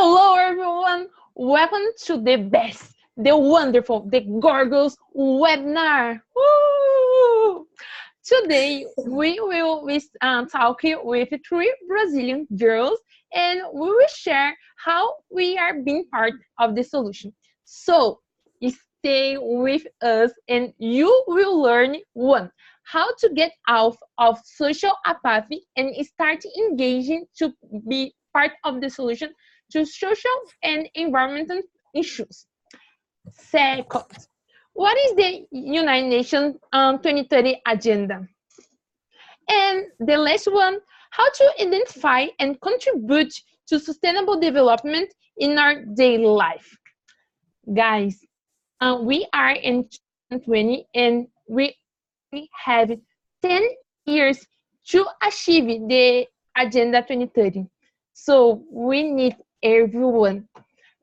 Hello everyone, welcome to the best, the wonderful, the gorgeous webinar. Woo! Today we will be talking with three Brazilian girls and we will share how we are being part of the solution. So stay with us and you will learn one, how to get out of social apathy and start engaging to be part of the solution to social and environmental issues. Second, what is the United Nations 2030 agenda? And the last one, how to identify and contribute to sustainable development in our daily life. Guys, we are in 2020 and we have 10 years to achieve the Agenda 2030. So we need everyone.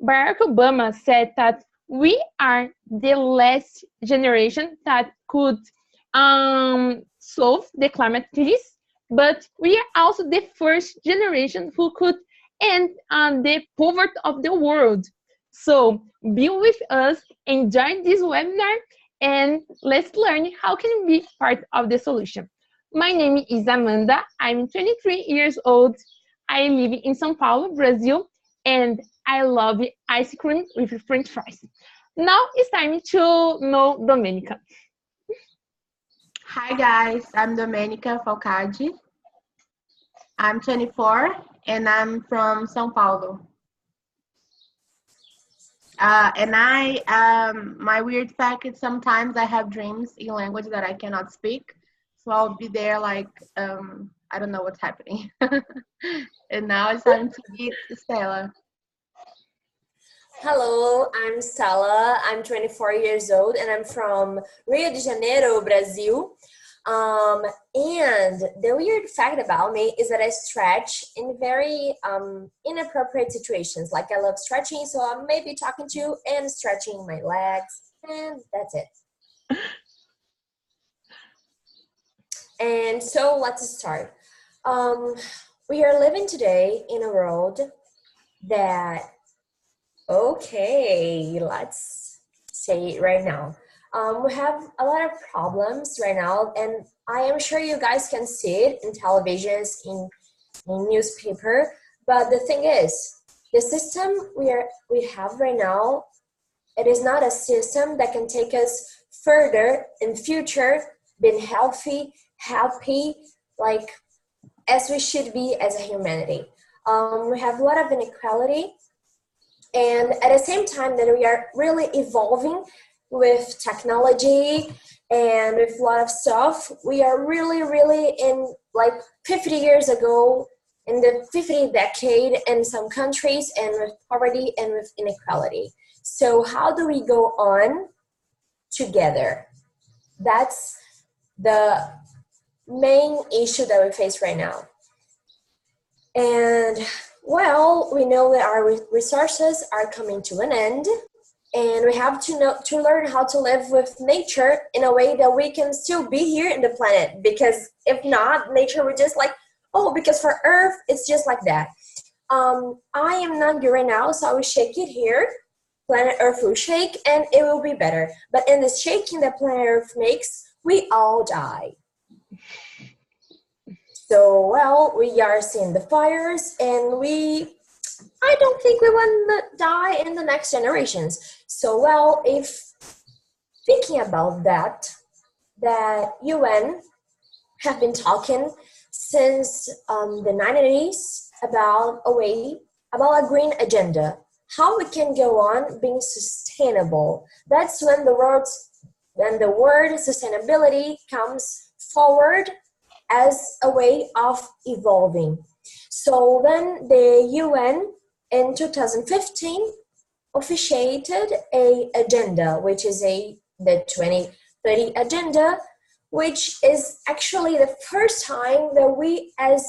Barack Obama said that we are the last generation that could solve the climate crisis, but we are also the first generation who could end the poverty of the world. So be with us, enjoy this webinar, and let's learn how can we be part of the solution. My name is Amanda. I'm 23 years old. I live in São Paulo, Brazil, and I love ice cream with French fries. Now it's time to know Domenica. Hi guys, I'm Domenica Falcadi. I'm 24 and I'm from São Paulo. My weird fact is sometimes I have dreams in language that I cannot speak. So I'll be there like, I don't know what's happening. And now it's time to meet Stella. Hello, I'm Stella. I'm 24 years old and I'm from Rio de Janeiro, Brazil. And the weird fact about me is that I stretch in very inappropriate situations. Like I love stretching, so I may be talking to you and stretching my legs, and that's it. And so let's start. We are living today in a world that, okay, let's say it right now. We have a lot of problems right now, and I am sure you guys can see it in televisions, in newspaper. But the thing is, the system we have right now, it is not a system that can take us further in future, being healthy, happy, like as we should be as a humanity. We have a lot of inequality, and at the same time that we are really evolving with technology and with a lot of stuff, we are really in like 50 years ago, in the 50th decade in some countries, and with poverty and with inequality. So how do we go on together? That's the main issue that we face right now. And well, we know that our resources are coming to an end, and we have to learn how to live with nature in a way that we can still be here in the planet. Because if not, nature will just like, oh, because for Earth, it's just like that. I am not good right now, so I will shake it here. Planet Earth will shake and it will be better. But in the shaking that planet Earth makes, we all die. So, well, we are seeing the fires, and I don't think we want to die in the next generations. So, well, if thinking about that UN have been talking since the 90s about a green agenda, how we can go on being sustainable. That's when the word sustainability comes forward as a way of evolving. So then the UN in 2015 officiated a agenda, which is the 2030 agenda, which is actually the first time that we as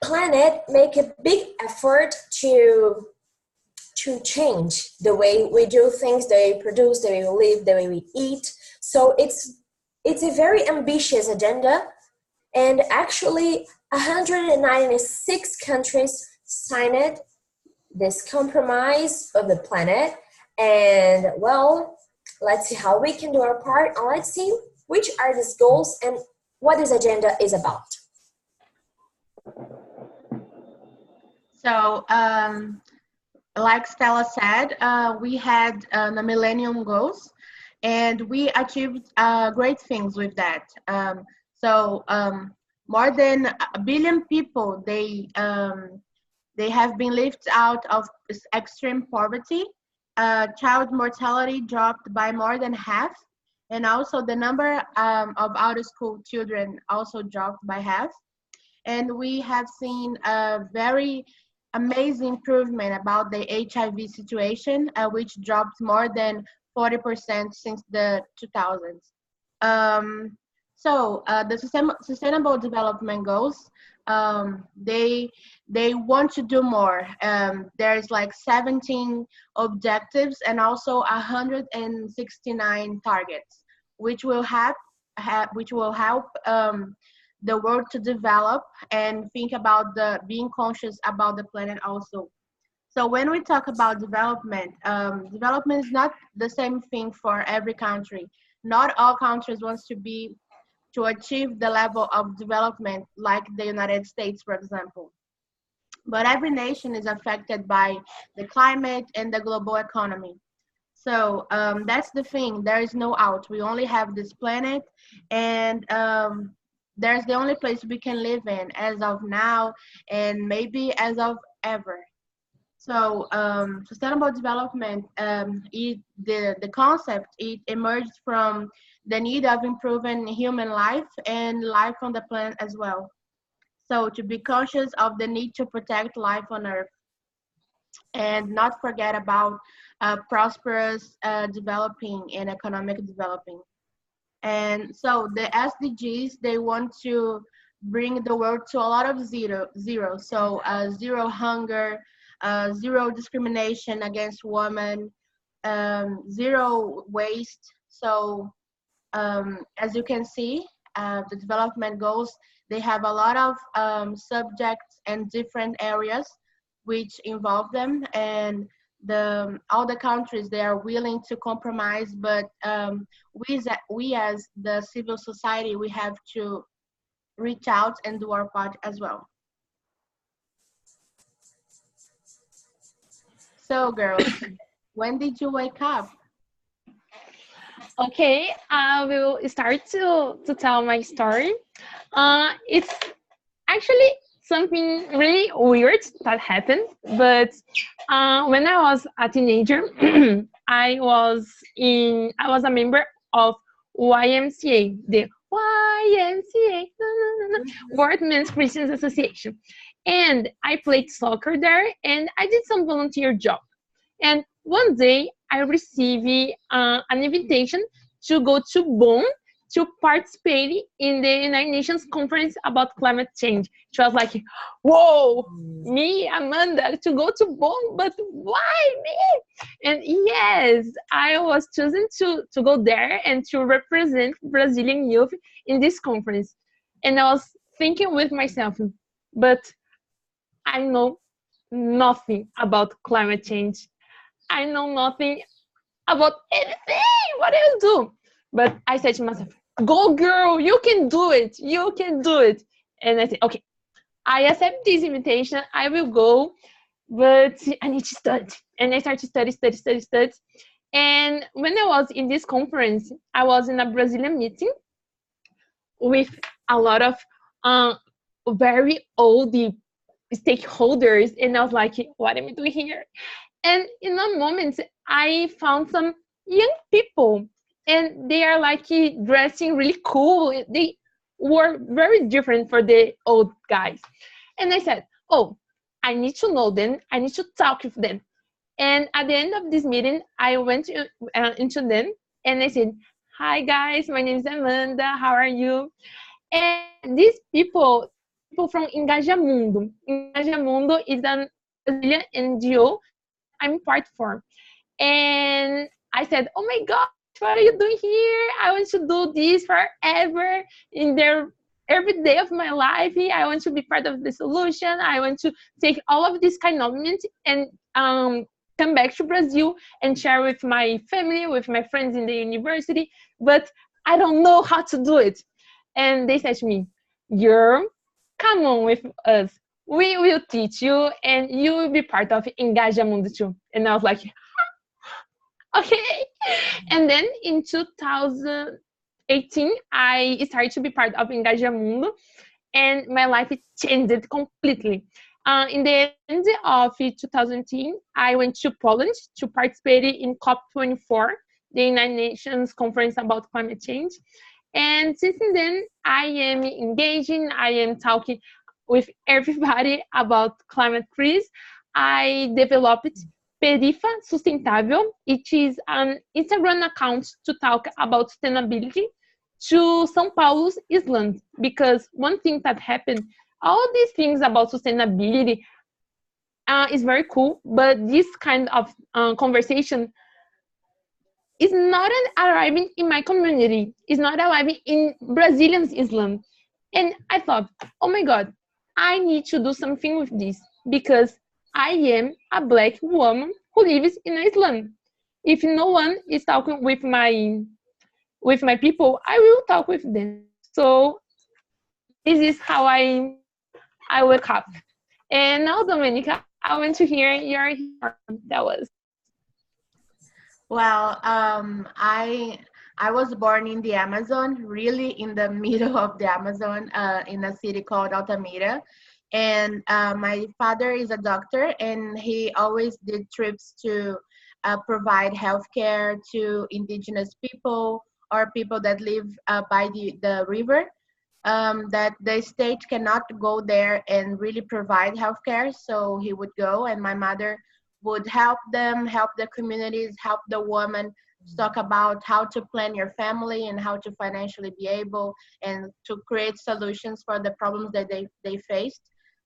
planet make a big effort to change the way we do things, the way we produce, the way we live, the way we eat. So it's a very ambitious agenda. And actually, 196 countries signed it this compromise of the planet. And well, let's see how we can do our part, and let's see which are these goals and what this agenda is about. So, like Stella said, we had the Millennium Goals, and we achieved great things with that. More than a billion people, they have been lifted out of extreme poverty. Child mortality dropped by more than half, and also the number of out-of-school children also dropped by half. And we have seen a very amazing improvement about the HIV situation, which dropped more than 40% since the 2000s. The Sustainable Development Goals, they want to do more. There's like 17 objectives and also 169 targets, which will help the world to develop and think about being conscious about the planet also. So when we talk about development, development is not the same thing for every country. Not all countries want to achieve the level of development like the United States, for example. But every nation is affected by the climate and the global economy. So that's the thing. There is no out. We only have this planet, and there's the only place we can live in as of now, and maybe as of ever. So sustainable development, the concept, it emerged from the need of improving human life and life on the planet as well. So to be conscious of the need to protect life on Earth and not forget about prosperous developing and economic developing. And so the SDGs, they want to bring the world to a lot of zero. So zero hunger, zero discrimination against women, zero waste. So as you can see, the development goals, they have a lot of subjects and different areas which involve them, and all the countries, they are willing to compromise, but we as the civil society, we have to reach out and do our part as well. So girls, when did you wake up? Okay, I will start to tell my story. It's actually something really weird that happened, but when I was a teenager, I was a member of YMCA, the YMCA, Workmen's Christians Association, and I played soccer there, and I did some volunteer job. And one day I received an invitation to go to Bonn to participate in the United Nations conference about climate change. She was like, whoa, me, Amanda, to go to Bonn, but why me? And yes, I was chosen to go there and to represent Brazilian youth in this conference. And I was thinking with myself, but I know nothing about climate change. I know nothing about anything. What do you do? But I said to myself, go girl, you can do it. You can do it. And I said, okay, I accept this invitation. I will go, but I need to study. And I started to study. And when I was in this conference, I was in a Brazilian meeting with a lot of very old stakeholders. And I was like, what am I doing here? And in a moment, I found some young people, and they are like dressing really cool. They were very different for the old guys. And I said, oh, I need to know them. I need to talk with them. And at the end of this meeting, I went into them and I said, hi guys, my name is Amanda. How are you? And these people from Engajamundo. Engajamundo is an Brazilian NGO that I'm part for. And I said, oh my God, what are you doing here? I want to do this forever in their every day of my life, I want to be part of the solution. I want to take all of this kind of knowledge and come back to Brazil and share with my family, with my friends in the university, but I don't know how to do it. And they said to me, girl, come on with us. We will teach you and you will be part of Engajamundo too. And I was like, okay. And then in 2018, I started to be part of Engajamundo, and my life changed completely. In the end of 2018, I went to Poland to participate in COP24, the United Nations Conference about Climate Change. And since then, I am engaging, I am talking with everybody about climate crisis. I developed PerifaSustentavel. It is an Instagram account to talk about sustainability to São Paulo's Island, because one thing that happened, all these things about sustainability is very cool, but this kind of conversation is not arriving in my community, is not arriving in Brazilians Island. And I thought, oh my God, I need to do something with this, because I am a Black woman who lives in Iceland. If no one is talking with my people, I will talk with them. So this is how I wake up. And now, Domenica, I want to hear your that was. Well, I was born in the Amazon, really in the middle of the Amazon, in a city called Altamira. And my father is a doctor, and he always did trips to provide healthcare to indigenous people or people that live by the river, that the state cannot go there and really provide healthcare. So he would go, and my mother would help them, help the communities, help the women, talk about how to plan your family and how to financially be able and to create solutions for the problems that they faced.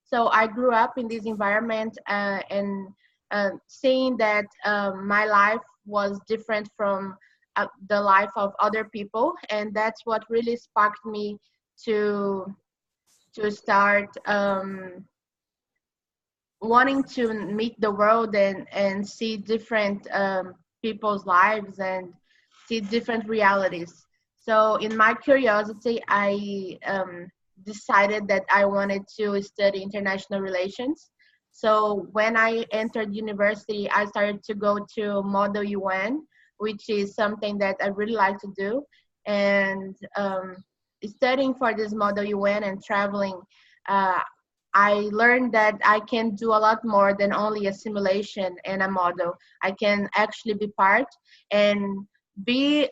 So I grew up in this environment and seeing that my life was different from the life of other people, and that's what really sparked me to start wanting to meet the world and see different people's lives and see different realities. So in my curiosity, I decided that I wanted to study international relations. So when I entered university, I started to go to Model UN, which is something that I really like to do. And studying for this Model UN and traveling, I learned that I can do a lot more than only a simulation and a model. I can actually be part and be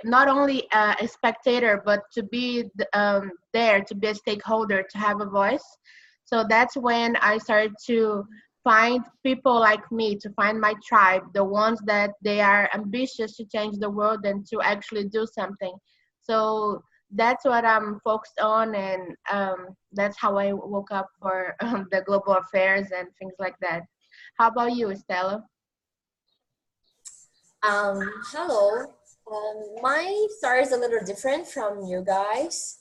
not only a spectator, but to be there, to be a stakeholder, to have a voice. So that's when I started to find people like me, to find my tribe, the ones that they are ambitious to change the world and to actually do something. So that's what I'm focused on, and that's how I woke up for the global affairs and things like that. How about you, Stella? Hello. My story is a little different from you guys.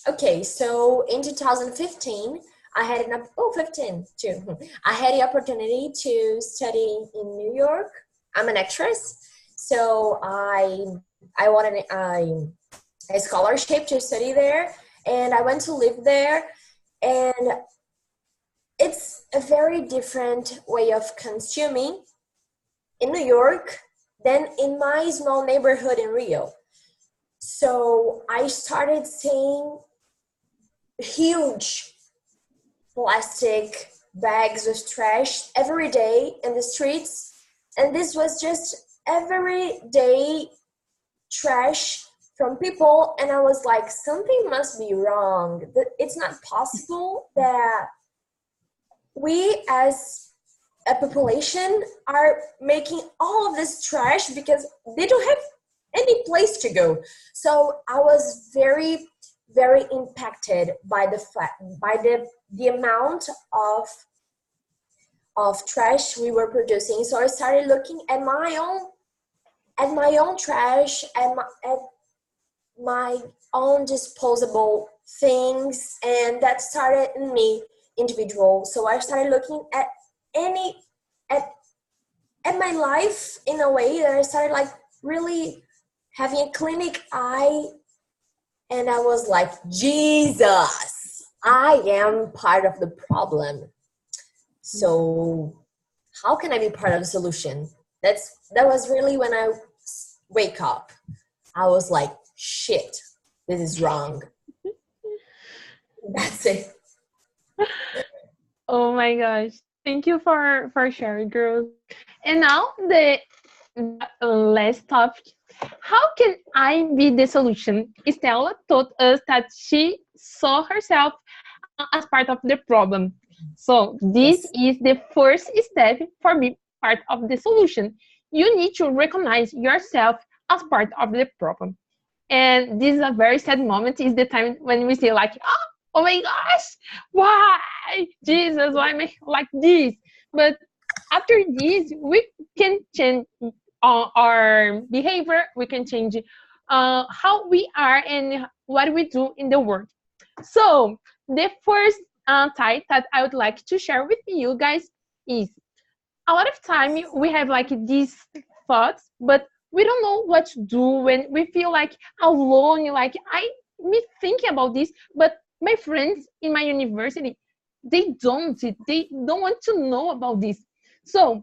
Okay, so in 2015, I had an 15 too. I had the opportunity to study in New York. I'm an actress, so I wanted a scholarship to study there, and I went to live there, and it's a very different way of consuming in New York than in my small neighborhood in Rio. So I started seeing huge plastic bags of trash every day in the streets, and this was just everyday trash from people, and I was like, something must be wrong. It's not possible that we as a population are making all of this trash because they don't have any place to go. So I was very, very impacted by the amount of trash we were producing. So I started looking at my own trash, at my own disposable things, and that started in me individual. So I started looking at any at at my life in a way that I started like really having a clinic eye, and I was like, Jesus, I am part of the problem. So how can I be part of the solution? That was really when I wake up. I was like, shit, this is wrong. That's it. Oh my gosh. Thank you for sharing, girls. And now the last topic. How can I be the solution? Stella told us that she saw herself as part of the problem. So this Yes. is the first step for me, part of the solution. You need to recognize yourself as part of the problem. And this is a very sad moment, is the time when we say like, oh my gosh, why? Jesus, why am I like this? But after this, we can change our behavior, we can change how we are and what we do in the world. So the first type that I would like to share with you guys is, a lot of time we have like these thoughts, but we don't know what to do when we feel like alone. Like, I me thinking about this, but my friends in my university, they don't want to know about this. So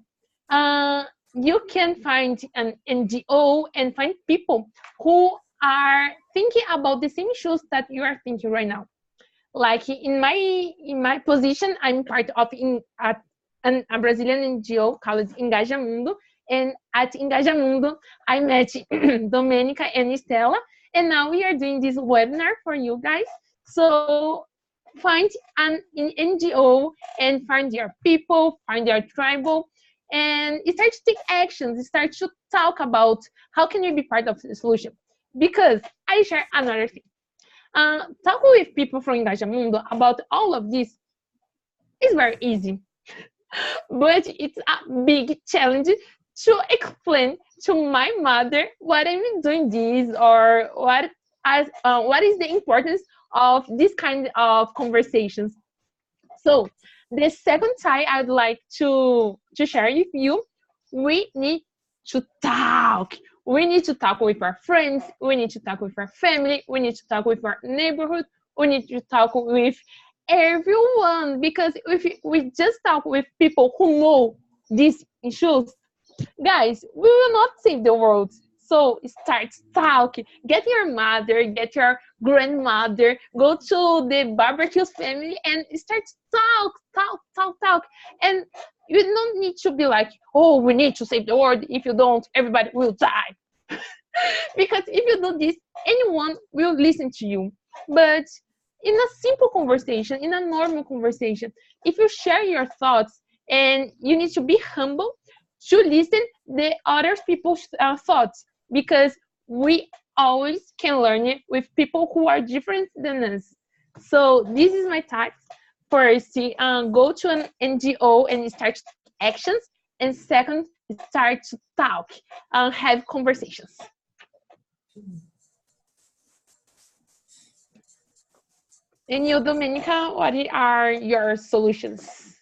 uh, you can find an NGO and find people who are thinking about the same issues that you are thinking right now. Like in my position, I'm part of a Brazilian NGO called Engajamundo, and at Engajamundo I met Domenica and Estela, and now we are doing this webinar for you guys. So find an NGO and find your people, find your tribal, and start to take actions, start to talk about how can you be part of the solution. Because I share another thing. Talk with people from Engajamundo about all of this is very easy, but it's a big challenge to explain to my mother what I'm doing this, or what is the importance of this kind of conversations. So the second side I'd like to share with you, we need to talk. We need to talk with our friends. We need to talk with our family. We need to talk with our neighborhood. We need to talk with everyone, because if we just talk with people who know these issues, guys, we will not save the world. So start talking. Get your mother, get your grandmother, go to the barbecue's family and start talk. And you don't need to be like, oh, we need to save the world. If you don't, everybody will die. Because if you do this, anyone will listen to you. But in a simple conversation, in a normal conversation, if you share your thoughts, and you need to be humble to listen the other people's thoughts, because we always can learn it with people who are different than us. So this is my type. First, go to an NGO and start to take actions, and second, start to talk, have conversations. And you, Domenica, what are your solutions?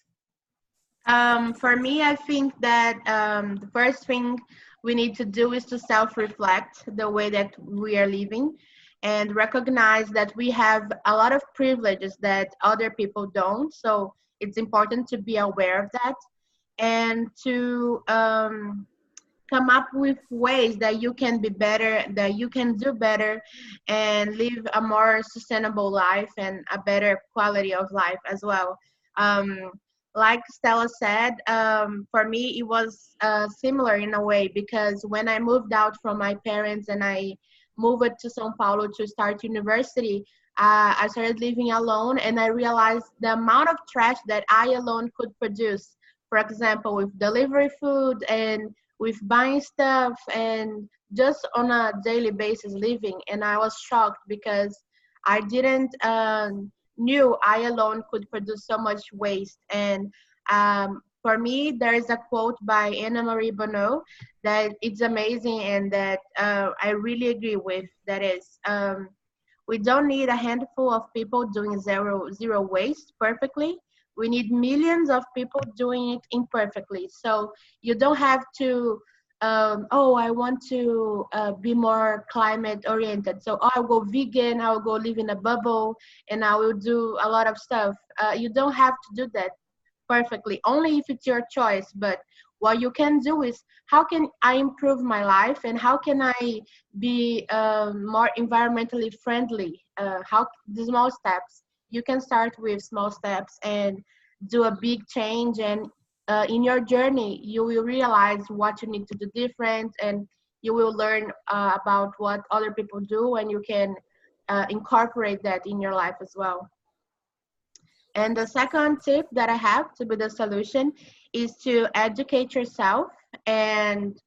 For me, I think that the first thing we need to do is to self-reflect the way that we are living and recognize that we have a lot of privileges that other people don't. So it's important to be aware of that and to come up with ways that you can be better, that you can do better and live a more sustainable life and a better quality of life as well. Um, like Stella said, for me, it was similar in a way, because when I moved out from my parents and I moved to Sao Paulo to start university, I started living alone, and I realized the amount of trash that I alone could produce. For example, with delivery food and with buying stuff and just on a daily basis living. And I was shocked because I didn't knew I alone could produce so much waste. And for me, there is a quote by Anna Marie Bonneau that it's amazing and that I really agree with. That is, we don't need a handful of people doing zero waste perfectly. We need millions of people doing it imperfectly. So you don't have to, oh, I want to be more climate oriented. So I'll go vegan, I'll go live in a bubble, and I will do a lot of stuff. You don't have to do that perfectly, only if it's your choice. But what you can do is, how can I improve my life, and how can I be more environmentally friendly? How the small steps. You can start with small steps and do a big change, and in your journey you will realize what you need to do different, and you will learn about what other people do, and you can incorporate that in your life as well. And the second tip that I have to be the solution is to educate yourself and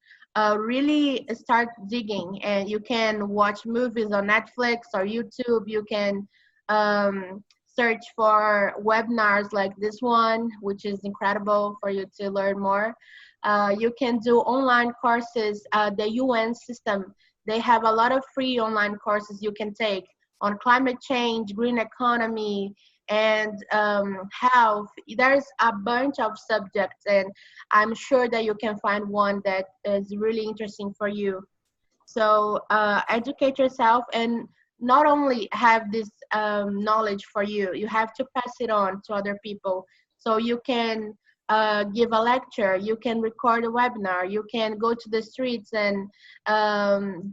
really start digging. And you can watch movies on Netflix or YouTube. You can search for webinars like this one, which is incredible for you to learn more. You can do online courses. The UN system, they have a lot of free online courses you can take on climate change, green economy, and health. There's a bunch of subjects, and I'm sure that you can find one that is really interesting for you. So educate yourself, and not only have this knowledge for you, you have to pass it on to other people. So you can give a lecture, you can record a webinar, you can go to the streets and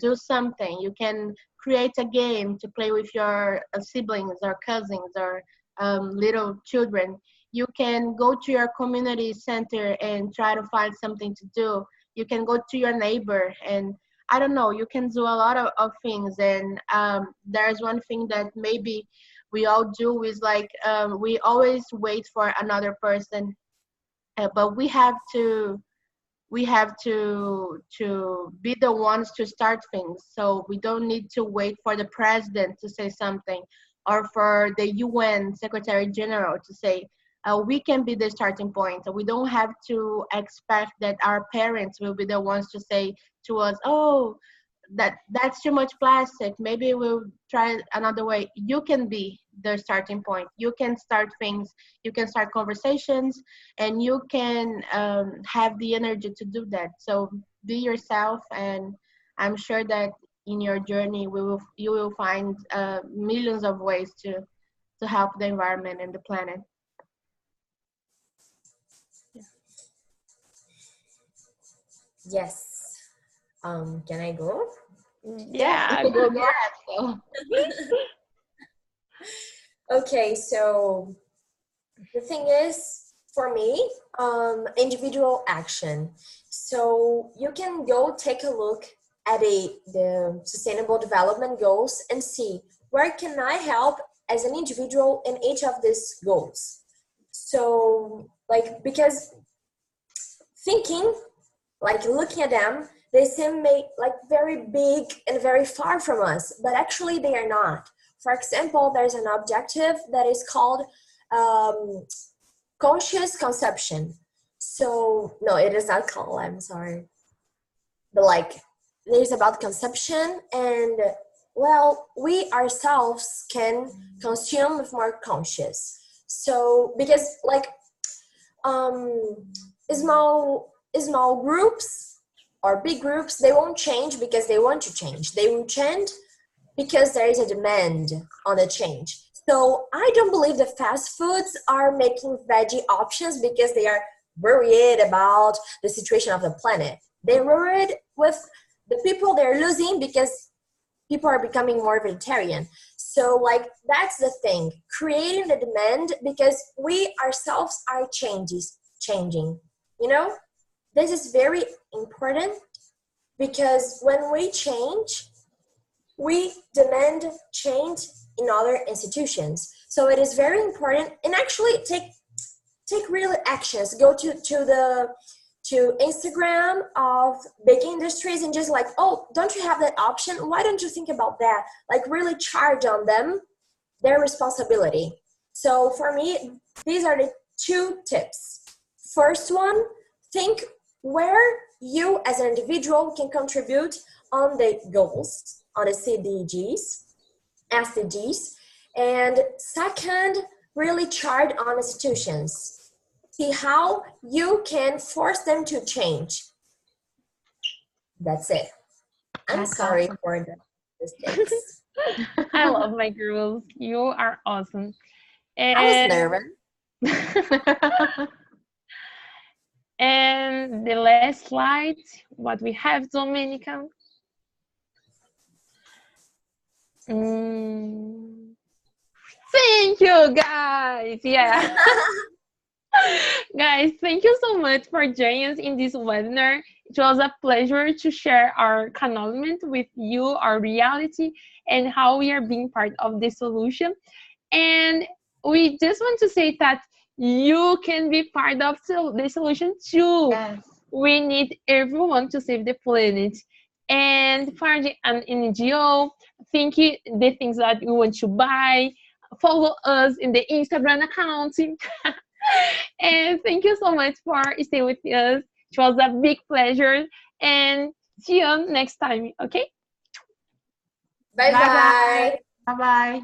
do something. You can create a game to play with your siblings or cousins or little children. You can go to your community center and try to find something to do. You can go to your neighbor, and I don't know, you can do a lot of things. And there's one thing that maybe we all do is like we always wait for another person, but we have to be the ones to start things. So we don't need to wait for the president to say something, or for the UN Secretary General to say, we can be the starting point. So we don't have to expect that our parents will be the ones to say to us, oh, that's too much plastic, maybe we'll try another way. You can be the starting point. You can start things, you can start conversations, and you can have the energy to do that. So be yourself, and I'm sure that in your journey you will find millions of ways to help the environment and the planet. Yes. Can I go? Yeah. So. Okay, so the thing is, for me, individual action. So you can go take a look at the Sustainable Development Goals and see where can I help as an individual in each of these goals. So, like, because thinking, like looking at them, they seem like very big and very far from us, but actually they are not. For example, there's an objective that is called conscious consumption. So, no, it is not called, I'm sorry. But like, there's about consumption, and well, we ourselves can consume with more conscious. So, because like small groups or big groups, they won't change because they want to change. They will change because there is a demand on the change. So I don't believe the fast foods are making veggie options because they are worried about the situation of the planet. They're worried with the people they're losing because people are becoming more vegetarian. So like, that's the thing, creating the demand because we ourselves are changing, you know? This is very important because when we change, we demand change in other institutions. So it is very important, and actually take real actions. Go to Instagram of big industries and just like, oh, don't you have that option? Why don't you think about that? Like really charge on them their responsibility. So for me, these are the two tips. First one, think where you as an individual can contribute on the goals, on the SDGs. And second, really chart on institutions. See how you can force them to change. That's it. I'm That's sorry awesome. for the mistakes. I love my girls. You are awesome. I was nervous. And the last slide, what we have, Dominica. Thank you, guys. Yeah. Guys, thank you so much for joining us in this webinar. It was a pleasure to share our acknowledgement with you, our reality, and how we are being part of the solution. And we just want to say that you can be part of the solution too. Yes. We need everyone to save the planet. And for an NGO, think the things that you want to buy. Follow us in the Instagram account. And thank you so much for staying with us. It was a big pleasure. And see you next time, okay? Bye-bye. Bye-bye.